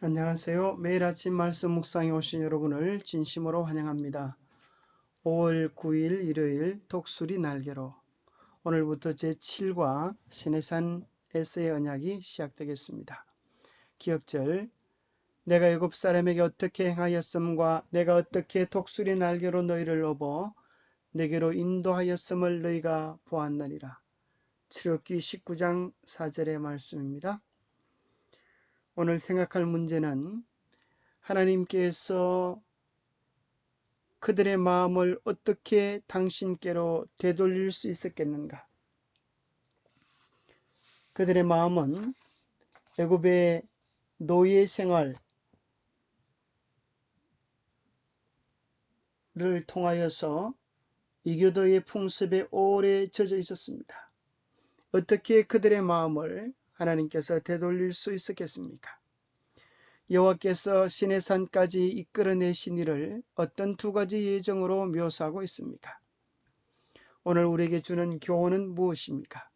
안녕하세요. 매일 아침 말씀 묵상에 오신 여러분을 진심으로 환영합니다. 5월 9일 일요일 독수리 날개로 오늘부터 제7과 시내산에서의 언약이 시작되겠습니다. 기억절 내가 애굽 사람에게 어떻게 행하였음과 내가 어떻게 독수리 날개로 너희를 업어 내게로 인도하였음을 너희가 보았느니라. 출애굽기 19장 4절의 말씀입니다. 오늘 생각할 문제는 하나님께서 그들의 마음을 어떻게 당신께로 되돌릴 수 있었겠는가? 그들의 마음은 애굽의 노예 생활을 통하여서 이교도의 풍습에 오래 젖어 있었습니다. 어떻게 그들의 마음을 하나님께서 되돌릴 수 있었겠습니까? 여호와께서 시내산까지 이끌어내신 일을 어떤 두 가지 예정으로 묘사하고 있습니까? 오늘 우리에게 주는 교훈은 무엇입니까?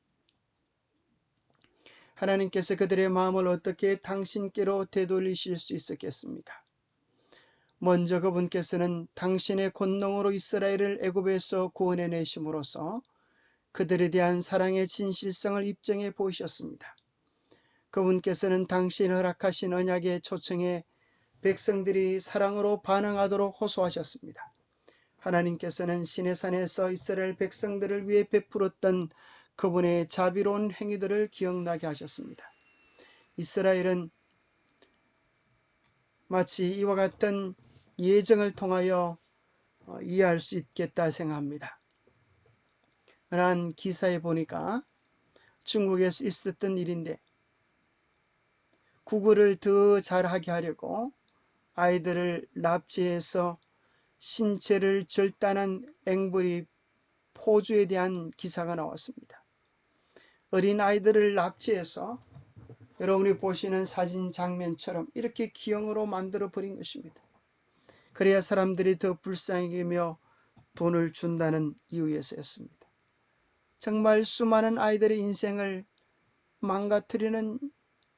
하나님께서 그들의 마음을 어떻게 당신께로 되돌리실 수 있었겠습니까? 먼저 그분께서는 당신의 권능으로 이스라엘을 애굽에서 구원해내심으로써 그들에 대한 사랑의 진실성을 입증해 보이셨습니다. 그분께서는 당신이 허락하신 언약의 초청에 백성들이 사랑으로 반응하도록 호소하셨습니다. 하나님께서는 시내산에서 이스라엘 백성들을 위해 베풀었던 그분의 자비로운 행위들을 기억나게 하셨습니다. 이스라엘은 마치 이와 같은 예정을 통하여 이해할 수 있겠다 생각합니다. 한 기사에 보니까 중국에서 있었던 일인데 국어를 더 잘하게 하려고 아이들을 납치해서 신체를 절단한 앵벌이 포주에 대한 기사가 나왔습니다. 어린 아이들을 납치해서 여러분이 보시는 사진 장면처럼 이렇게 기형으로 만들어 버린 것입니다. 그래야 사람들이 더 불쌍히 여기며 돈을 준다는 이유에서였습니다. 정말 수많은 아이들의 인생을 망가뜨리는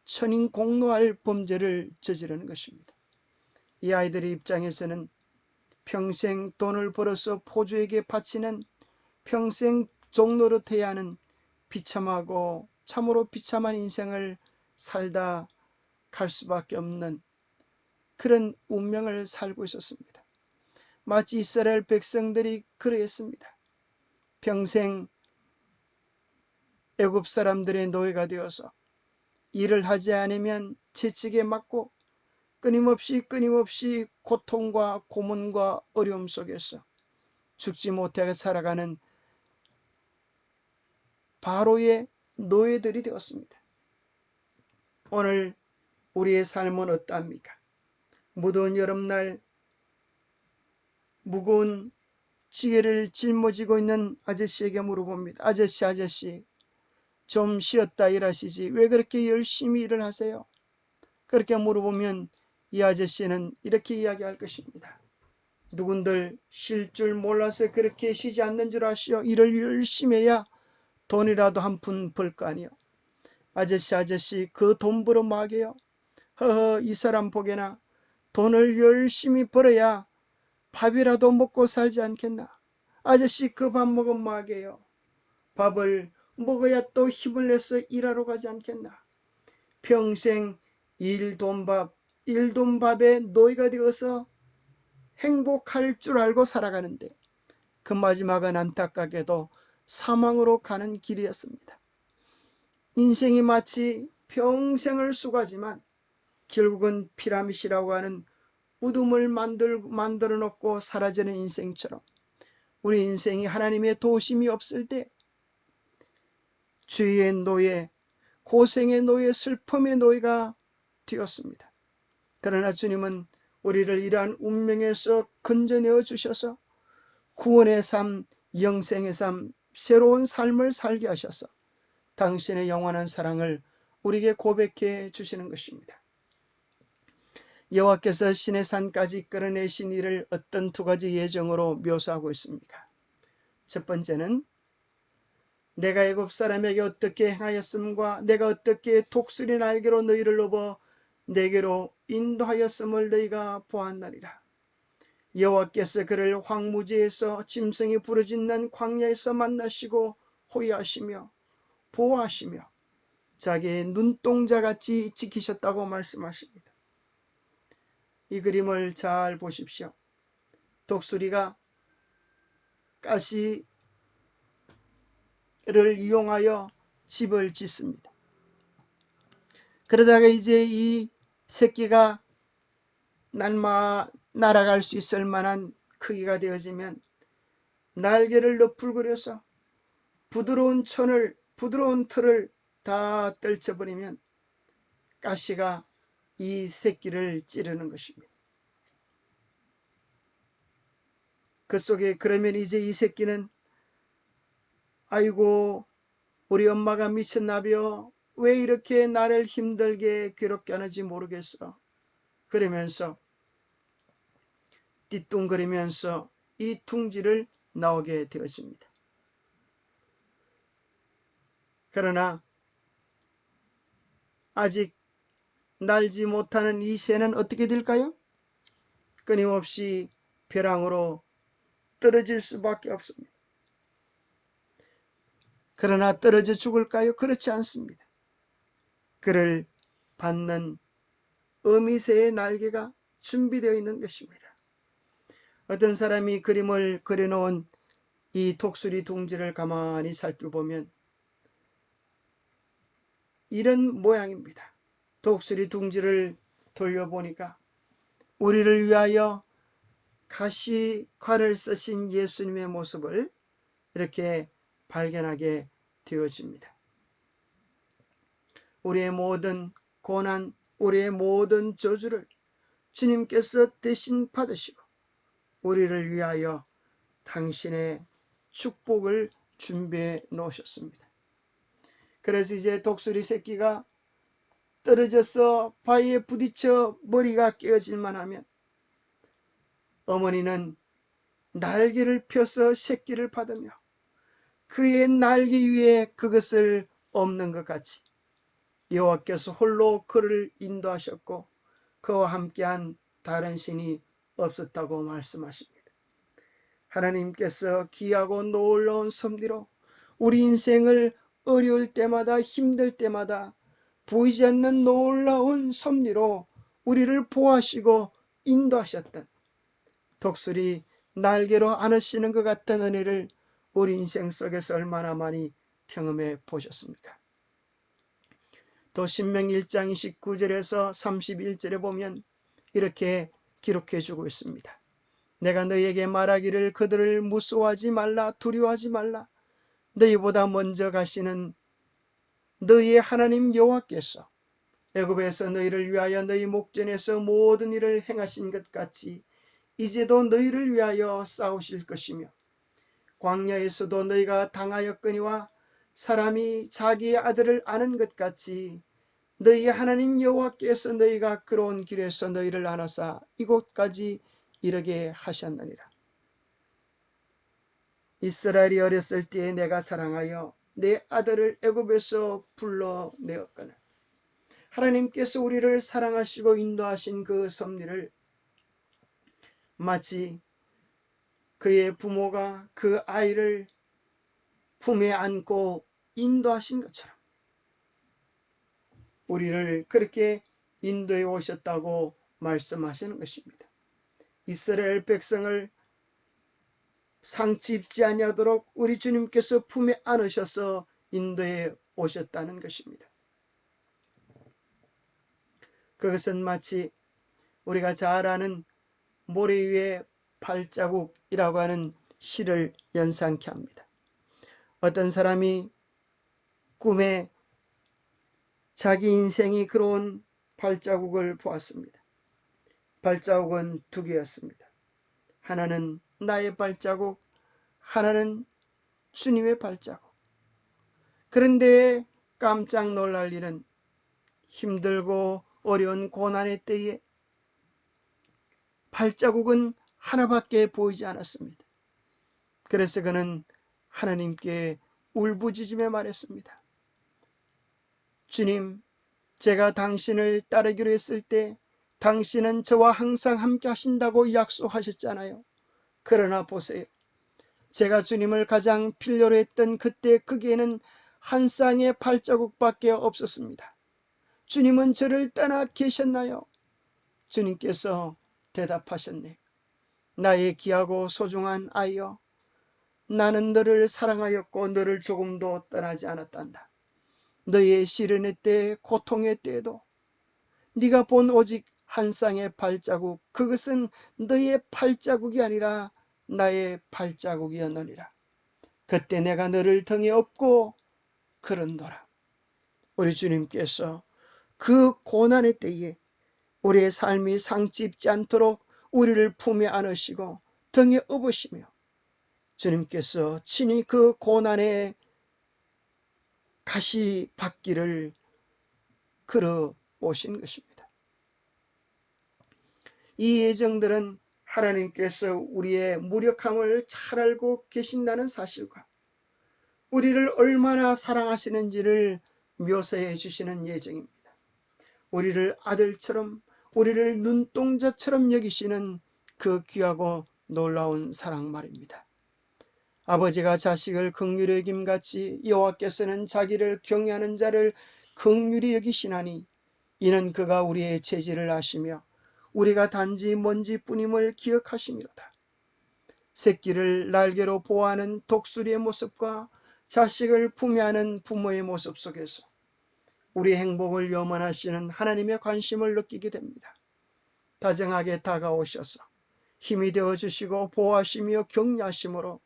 천인공노할 범죄를 저지르는 것입니다. 이 아이들의 입장에서는 평생 돈을 벌어서 포주에게 바치는 평생 종노릇해야 하는 비참하고 참으로 비참한 인생을 살다 갈 수밖에 없는 그런 운명을 살고 있었습니다. 마치 이스라엘 백성들이 그러했습니다. 평생 애굽 사람들의 노예가 되어서 일을 하지 않으면 채찍에 맞고 끊임없이 고통과 고문과 어려움 속에서 죽지 못하게 살아가는 바로의 노예들이 되었습니다. 오늘 우리의 삶은 어떠합니까? 무더운 여름날 무거운 지게를 짊어지고 있는 아저씨에게 물어봅니다. 아저씨 좀 쉬었다 일하시지 왜 그렇게 열심히 일을 하세요? 그렇게 물어보면 이 아저씨는 이렇게 이야기할 것입니다. 누군들 쉴 줄 몰라서 그렇게 쉬지 않는 줄 아시오. 일을 열심히 해야 돈이라도 한 푼 벌 거 아니요. 아저씨 그 돈 벌어 뭐하게요? 허허 이 사람 보게나 돈을 열심히 벌어야 밥이라도 먹고 살지 않겠나? 아저씨 그 밥 먹으면 뭐하게요? 밥을 먹어야 또 힘을 내서 일하러 가지 않겠나? 평생 일돈밥의 노예가 되어서 행복할 줄 알고 살아가는데 그 마지막은 안타깝게도 사망으로 가는 길이었습니다. 인생이 마치 평생을 수고하지만 결국은 피라밋이라고 하는 우둠을 만들어 놓고 사라지는 인생처럼 우리 인생이 하나님의 도우심이 없을 때 죄의 노예, 고생의 노예, 슬픔의 노예가 되었습니다. 그러나 주님은 우리를 이러한 운명에서 건져내어 주셔서 구원의 삶, 영생의 삶, 새로운 삶을 살게 하셔서 당신의 영원한 사랑을 우리에게 고백해 주시는 것입니다. 여호와께서 시내산까지 끌어내신 일을 어떤 두 가지 예정으로 묘사하고 있습니까? 첫 번째는 내가 애굽 사람에게 어떻게 행하였음과 내가 어떻게 독수리 날개로 너희를 업어 내게로 인도하였음을 너희가 보았느니라. 여호와께서 그를 황무지에서 짐승이 부르짖는 광야에서 만나시고 호위하시며 보호하시며 자기의 눈동자같이 지키셨다고 말씀하십니다. 이 그림을 잘 보십시오. 독수리가 가시를 이용하여 집을 짓습니다. 그러다가 이제 이 새끼가 날아갈 수 있을 만한 크기가 되어지면 날개를 너풀거려서 부드러운 틀을 다 떨쳐버리면 가시가 이 새끼를 찌르는 것입니다. 그 속에 그러면 이제 이 새끼는 아이고 우리 엄마가 미쳤나벼, 왜 이렇게 나를 힘들게 괴롭게 하는지 모르겠어, 그러면서 띠뚱거리면서 이 둥지를 나오게 되었습니다. 그러나 아직 날지 못하는 이 새는 어떻게 될까요? 끊임없이 벼랑으로 떨어질 수밖에 없습니다. 그러나 떨어져 죽을까요? 그렇지 않습니다. 그를 받는 어미새의 날개가 준비되어 있는 것입니다. 어떤 사람이 그림을 그려놓은 이 독수리 둥지를 가만히 살펴보면 이런 모양입니다. 독수리 둥지를 돌려보니까 우리를 위하여 가시관을 쓰신 예수님의 모습을 이렇게 발견하게 되어집니다. 우리의 모든 고난, 우리의 모든 저주를 주님께서 대신 받으시고 우리를 위하여 당신의 축복을 준비해 놓으셨습니다. 그래서 이제 독수리 새끼가 떨어져서 바위에 부딪혀 머리가 깨어질만 하면 어머니는 날개를 펴서 새끼를 받으며 그의 날개 위에 그것을 엎는 것 같이 여호와께서 홀로 그를 인도하셨고 그와 함께한 다른 신이 없었다고 말씀하십니다. 하나님께서 귀하고 놀라운 섭리로 우리 인생을 어려울 때마다 힘들 때마다 보이지 않는 놀라운 섭리로 우리를 보호하시고 인도하셨던 독수리 날개로 안으시는 것 같은 은혜를 우리 인생 속에서 얼마나 많이 경험해 보셨습니까? 또 신명기 1장 29절에서 31절에 보면 이렇게 기록해 주고 있습니다. 내가 너희에게 말하기를 그들을 무서워하지 말라, 두려워하지 말라. 너희보다 먼저 가시는 너희의 하나님 여호와께서 애굽에서 너희를 위하여 너희 목전에서 모든 일을 행하신 것 같이 이제도 너희를 위하여 싸우실 것이며 광야에서도 너희가 당하였거니와 사람이 자기의 아들을 아는 것 같이 너희 하나님 여호와께서 너희가 걸어온 길에서 너희를 안아사 이곳까지 이르게 하셨느니라. 이스라엘이 어렸을 때에 내가 사랑하여 내 아들을 애굽에서 불러내었거늘. 하나님께서 우리를 사랑하시고 인도하신 그 섭리를 마치 그의 부모가 그 아이를 품에 안고 인도하신 것처럼 우리를 그렇게 인도해 오셨다고 말씀하시는 것입니다. 이스라엘 백성을 상처 입지 아니하도록 우리 주님께서 품에 안으셔서 인도해 오셨다는 것입니다. 그것은 마치 우리가 잘 아는 모래 위에 발자국이라고 하는 시를 연상케 합니다. 어떤 사람이 꿈에 자기 인생이 그런 발자국을 보았습니다. 발자국은 두 개였습니다. 하나는 나의 발자국, 하나는 주님의 발자국. 그런데 깜짝 놀랄 일은 힘들고 어려운 고난의 때에 발자국은 하나밖에 보이지 않았습니다. 그래서 그는 하나님께 울부짖으며 말했습니다. 주님, 제가 당신을 따르기로 했을 때 당신은 저와 항상 함께 하신다고 약속하셨잖아요. 그러나 보세요. 제가 주님을 가장 필요로 했던 그때 거기에는 한 쌍의 발자국밖에 없었습니다. 주님은 저를 떠나 계셨나요? 주님께서 대답하셨네. 나의 귀하고 소중한 아이여, 나는 너를 사랑하였고 너를 조금도 떠나지 않았단다. 너의 시련의 때, 고통의 때에도 네가 본 오직 한 쌍의 발자국, 그것은 너의 발자국이 아니라 나의 발자국이었느니라. 그때 내가 너를 등에 업고 그런도라. 우리 주님께서 그 고난의 때에 우리의 삶이 상처 입지 않도록 우리를 품에 안으시고 등에 업으시며 주님께서 친히 그 고난의 가시밭길을 걸어 오신 것입니다. 이 예정들은 하나님께서 우리의 무력함을 잘 알고 계신다는 사실과 우리를 얼마나 사랑하시는지를 묘사해 주시는 예정입니다. 우리를 아들처럼, 우리를 눈동자처럼 여기시는 그 귀하고 놀라운 사랑 말입니다. 아버지가 자식을 긍휼히 여김같이 여호와께서는 자기를 경외하는 자를 긍휼히 여기시나니 이는 그가 우리의 죄질을 아시며 우리가 단지 먼지뿐임을 기억하심이로다. 새끼를 날개로 보호하는 독수리의 모습과 자식을 품에 안은 부모의 모습 속에서 우리의 행복을 염원하시는 하나님의 관심을 느끼게 됩니다. 다정하게 다가오셔서 힘이 되어주시고 보호하시며 격려하심으로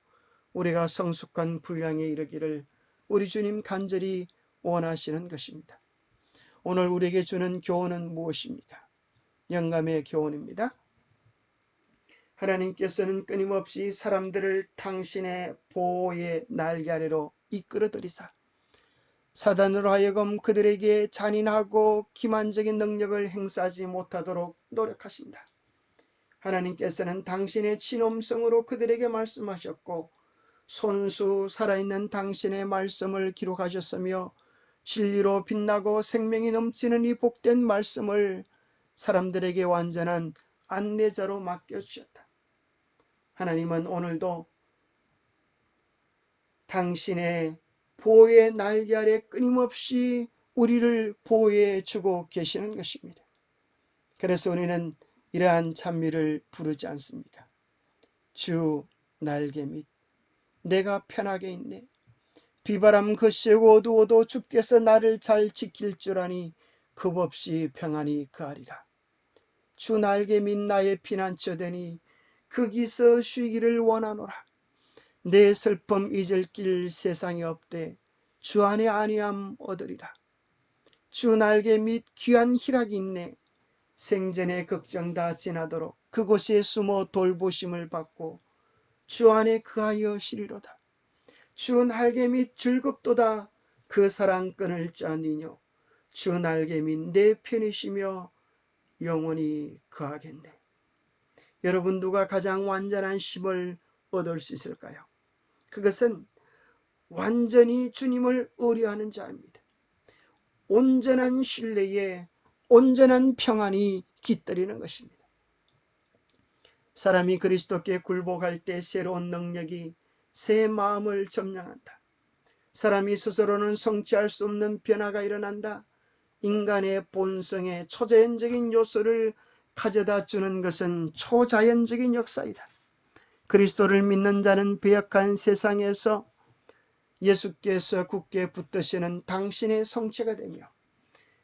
우리가 성숙한 분량에 이르기를 우리 주님 간절히 원하시는 것입니다. 오늘 우리에게 주는 교훈은 무엇입니까? 영감의 교훈입니다. 하나님께서는 끊임없이 사람들을 당신의 보호의 날개 아래로 이끌어들이사 사단으로 하여금 그들에게 잔인하고 기만적인 능력을 행사하지 못하도록 노력하신다. 하나님께서는 당신의 친음성으로 그들에게 말씀하셨고 손수 살아있는 당신의 말씀을 기록하셨으며 진리로 빛나고 생명이 넘치는 이 복된 말씀을 사람들에게 완전한 안내자로 맡겨주셨다. 하나님은 오늘도 당신의 보호의 날개 아래 끊임없이 우리를 보호해 주고 계시는 것입니다. 그래서 우리는 이러한 찬미를 부르지 않습니까? 주 날개 밑 내가 편하게 있네. 비바람 거세고 어두워도 주께서 나를 잘 지킬 줄 아니 겁없이 평안히 거하리라. 주 날개 밑 나의 피난처 되니 거기서 쉬기를 원하노라. 내 슬픔 잊을 길 세상에 없되 주 안에 안위함 얻으리라. 주 날개 밑 귀한 희락이 있네. 생전의 걱정 다 지나도록 그곳에 숨어 돌보심을 받고 주 안에 거하여 쉬리로다. 주 날개 밑 즐겁도다. 그 사랑 끈을 짜니뇨. 주 날개 밑 내 편이시며 영원히 거하겠네. 여러분, 누가 가장 완전한 쉼을 얻을 수 있을까요? 그것은 완전히 주님을 의뢰하는 자입니다. 온전한 신뢰에 온전한 평안이 깃들이는 것입니다. 사람이 그리스도께 굴복할 때 새로운 능력이 새 마음을 점령한다. 사람이 스스로는 성취할 수 없는 변화가 일어난다. 인간의 본성의 초자연적인 요소를 가져다 주는 것은 초자연적인 역사이다. 그리스도를 믿는 자는 배역한 세상에서 예수께서 굳게 붙드시는 당신의 성체가 되며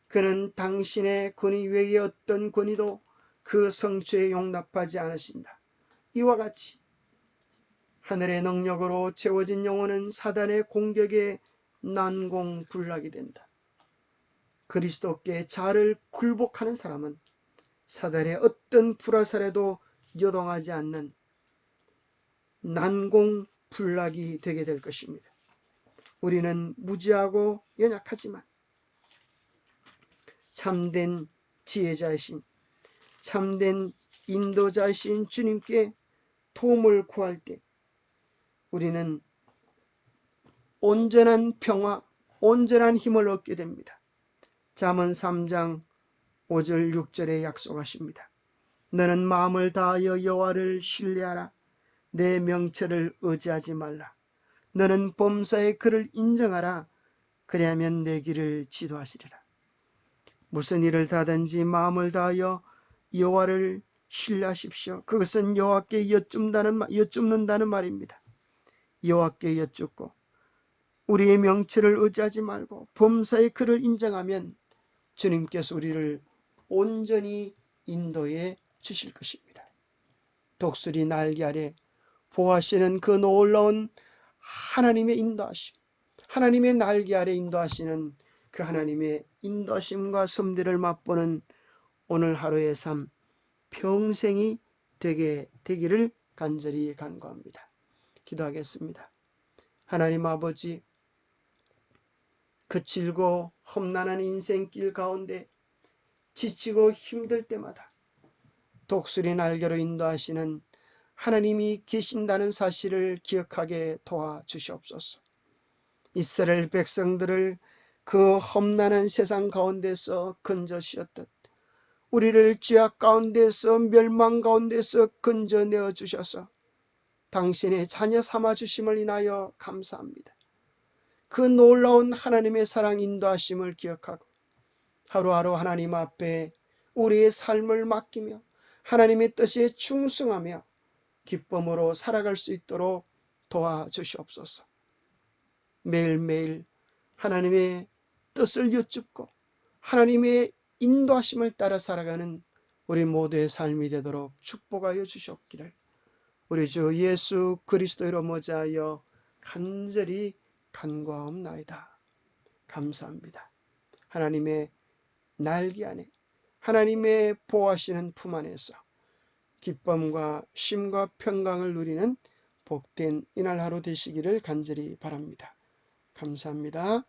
그는 당신의 권위 외에 어떤 권위도 그 성취에 용납하지 않으신다. 이와 같이 하늘의 능력으로 채워진 영혼은 사단의 공격에 난공불락이 된다. 그리스도께 자를 굴복하는 사람은 사단의 어떤 불화살에도 요동하지 않는 난공불락이 되게 될 것입니다. 우리는 무지하고 연약하지만 참된 지혜자이신, 참된 인도자이신 주님께 도움을 구할 때 우리는 온전한 평화, 온전한 힘을 얻게 됩니다. 잠언 3장 5절 6절에 약속하십니다. 너는 마음을 다하여 여호와를 신뢰하라. 내 명철을 의지하지 말라. 너는 범사의 그를 인정하라. 그리하면 내 길을 지도하시리라. 무슨 일을 하든지 마음을 다하여 여호와를 신뢰하십시오. 그것은 여호와께 여쭙는다는 말입니다. 여호와께 여쭙고 우리의 명철을 의지하지 말고 범사의 그를 인정하면 주님께서 우리를 온전히 인도해 주실 것입니다. 독수리 날개 아래 보호하시는 그 놀라운 하나님의 인도하심, 하나님의 날개 아래 인도하시는 그 하나님의 인도하심과 섭리를 맛보는 오늘 하루의 삶, 평생이 되게 되기를 간절히 간구합니다. 기도하겠습니다. 하나님 아버지, 거칠고 험난한 인생길 가운데 지치고 힘들 때마다 독수리 날개로 인도하시는 하나님이 계신다는 사실을 기억하게 도와주시옵소서. 이스라엘 백성들을 그 험난한 세상 가운데서 건져주셨듯 우리를 죄악 가운데서 멸망 가운데서 건져내어 주셔서 당신의 자녀 삼아주심을 인하여 감사합니다. 그 놀라운 하나님의 사랑 인도하심을 기억하고 하루하루 하나님 앞에 우리의 삶을 맡기며 하나님의 뜻에 충성하며 기쁨으로 살아갈 수 있도록 도와주시옵소서. 매일매일 하나님의 뜻을 여쭙고 하나님의 인도하심을 따라 살아가는 우리 모두의 삶이 되도록 축복하여 주시옵기를 우리 주 예수 그리스도로 모자하여 간절히 간구하옵나이다. 감사합니다. 하나님의 날개 안에 하나님의 보호하시는 품 안에서 기쁨과 쉼과 평강을 누리는 복된 이날 하루 되시기를 간절히 바랍니다. 감사합니다.